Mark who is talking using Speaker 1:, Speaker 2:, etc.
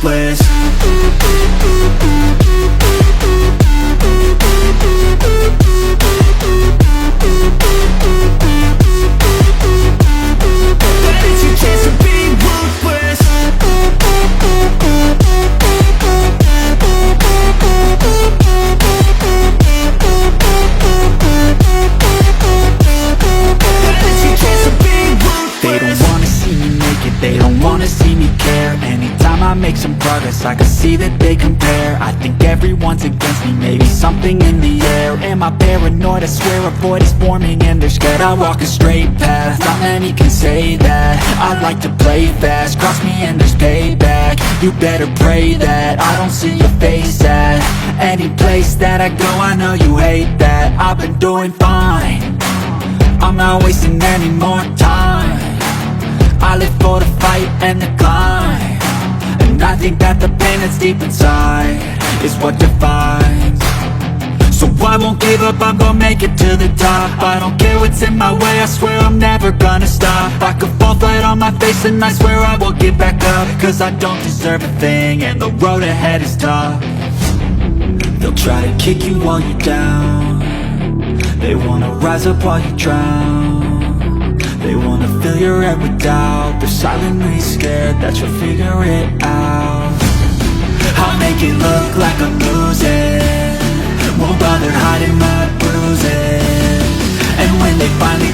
Speaker 1: ruthless. But it's your chance to be ruthless. They don't wanna see me make it, they don't wanna see me care. Anytime I make some progress, I can see that they compare. I think everyone's against me, maybe something in the air. Am I paranoid? I swear a void is forming and they're scared. I walk a straight path, not many can say that. I like to play fast, cross me and there's payback. You better pray that I don't see your face at any place that I go. I know you hate that. I've been doing fine, I'm not wasting any more time. I live for the fight and the climb, and I think that the pain that's deep inside is what defines. So I won't give up, I'm gonna make it to the top. I don't care what's in my way, I swear I'm never gonna stop. I could fall flat on my face and I swear I will get back up, cause I don't deserve a thing and the road ahead is tough. They'll try to kick you while you're down, they wanna rise up while you drown. They wanna fill your head with doubt, they're silently scared that you'll figure it out. I'll make it look like I'm losing, won't bother hiding my bruises. And when they finally